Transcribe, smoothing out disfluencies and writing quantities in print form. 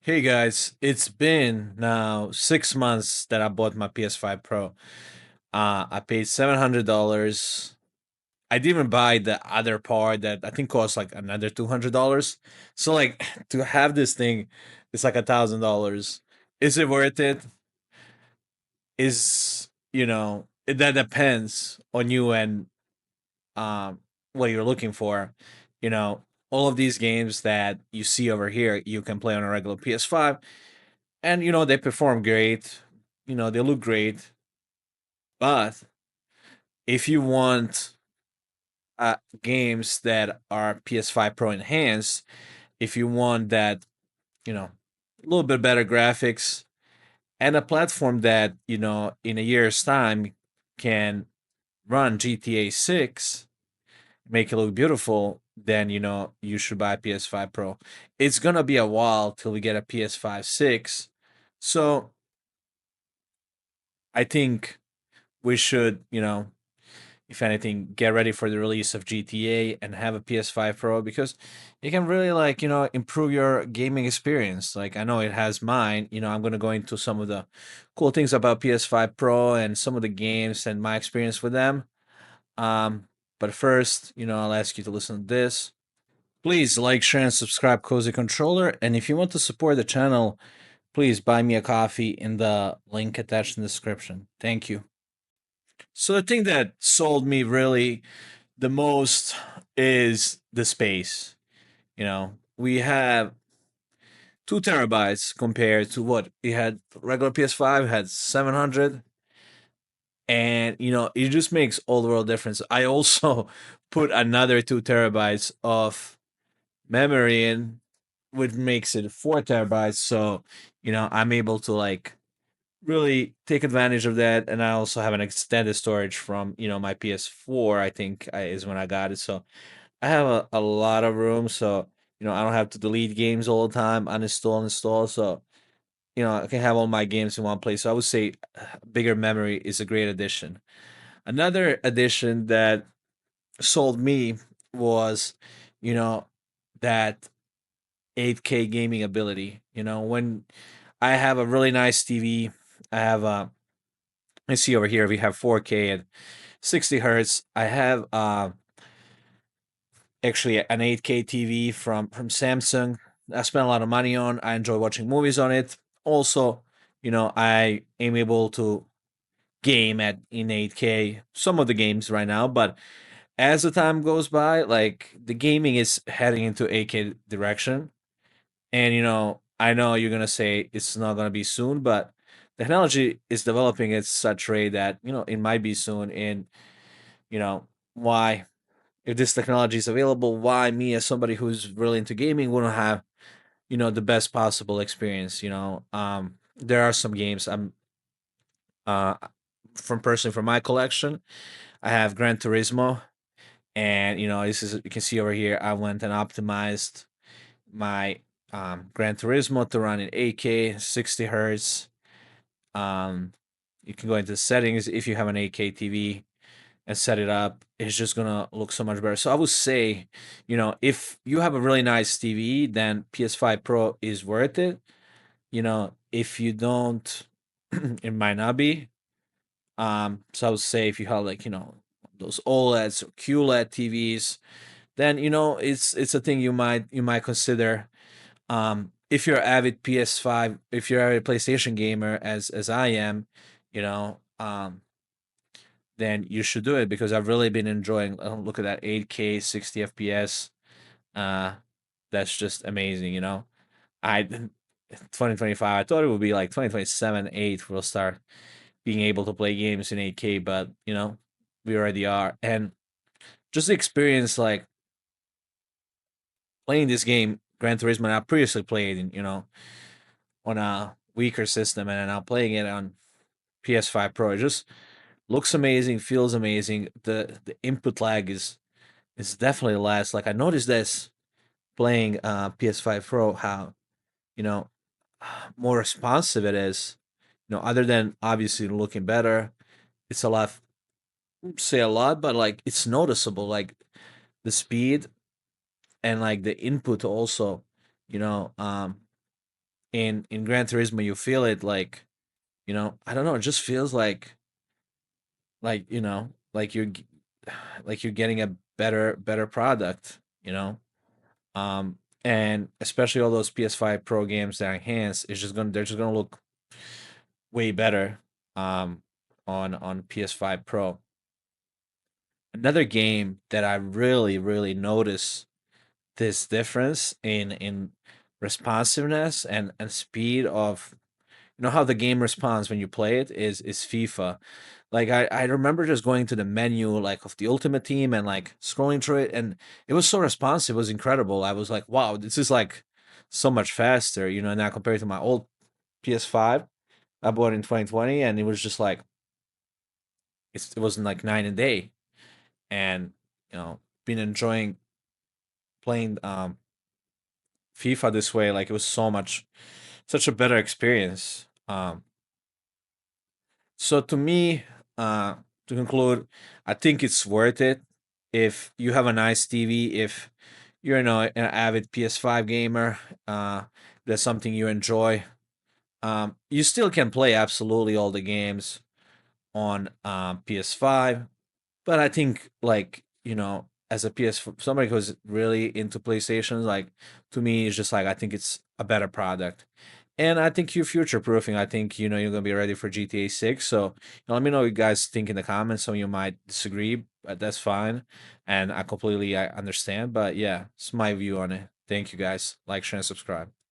Hey guys, it's been now 6 months that I bought my PS5 Pro. I paid $700. I didn't even buy the other part that I think cost like another $200. So like to have this thing, it's like $1,000. Is it worth it? That depends on you and um what you're looking for. You know, all of these games that you see over here, you can play on a regular PS5 and they perform great, they look great. But if you want games that are PS5 Pro enhanced, if you want that, a little bit better graphics and a platform that in a year's time can run GTA 6, make it look beautiful, then you should buy PS5 Pro. It's gonna be a while till we get a PS5 6, so I think we should, if anything, get ready for the release of GTA and have a PS5 Pro because it can really improve your gaming experience. Like I know it has mine. I'm gonna go into some of the cool things about PS5 Pro and some of the games and my experience with them. But first, I'll ask you to listen to this. Please like, share, and subscribe Cozy Controller. And if you want to support the channel, please buy me a coffee in the link attached in the description. Thank you. So the thing that sold me really the most is the space. We have 2 terabytes compared to what we had regular PS5 had 700, and it just makes all the world difference. I also put another 2 terabytes of memory in, which makes it 4 terabytes. So I'm able to really take advantage of that, and I also have an extended storage from my PS4. I think is when I got it, so I have a lot of room. So I don't have to delete games all the time, uninstall, install. So I can have all my games in one place. So I would say bigger memory is a great addition. Another addition that sold me was you know that 8K gaming ability. When I have a really nice TV, I have a I see over here we have 4K at 60 hertz. I have actually an 8K TV from Samsung. I spent a lot of money on. I enjoy watching movies on it. Also, I am able to game at in 8K some of the games right now, but as the time goes by, like the gaming is heading into 8K direction. And I know you're gonna say it's not gonna be soon, but technology is developing at such rate that it might be soon. And you know why, if this technology is available, why me as somebody who's really into gaming wouldn't have the best possible experience? There are some games uh from personally from my collection. I have Gran Turismo, and this is you can see over here. I went and optimized my Gran Turismo to run in 8K, 60 hertz. Um, you can go into settings if you have an 8K TV and set it up. It's just gonna look so much better. So I would say, if you have a really nice TV, then PS5 Pro is worth it. If you don't, it might not be. So I would say if you have those OLEDs or QLED TVs, then it's a thing you might consider. If you're avid PS5, if you're avid PlayStation gamer as I am, you know, then you should do it because I've really been enjoying. Look at that 8K 60 FPS. Uh, that's just amazing. I 2025. I thought it would be like 2027, 8. We'll start being able to play games in 8K, but we already are. And just the experience, like playing this game, Gran Turismo. I previously played, on a weaker system, and now playing it on PS5 Pro. It just looks amazing, feels amazing. The input lag is definitely less. Like I noticed this playing PS5 Pro, how you know more responsive it is. Other than obviously looking better, it's a lot. Say a lot, but like it's noticeable. Like the speed and like the input also. You know, um, in Gran Turismo you feel it like, I don't know, it just feels like, like like you're getting a better product, um and especially all those PS5 Pro games that are enhanced, they're just gonna look way better um on PS5 Pro. Another game that I really notice this difference in responsiveness and speed of, how the game responds when you play it is FIFA. Like I remember just going to the menu like of the Ultimate Team and like scrolling through it, and it was so responsive. It was incredible. I was like, wow, this is like so much faster, now compared to my old PS5 I bought in 2020, and it was just like it wasn't like night and day. And been enjoying playing FIFA this way. Like it was such a better experience. So to me, uh, to conclude, I think it's worth it if you have a nice TV. If you're an avid PS5 gamer, that's something you enjoy. You still can play absolutely all the games on PS5. But I think, like, as a somebody who's really into PlayStations, like, to me, it's just like I think it's a better product. And I think you're future proofing. I think, you're gonna be ready for GTA 6. So, let me know what you guys think in the comments. Some of you might disagree, but that's fine. And I completely understand. But yeah, it's my view on it. Thank you guys. Like, share, and subscribe.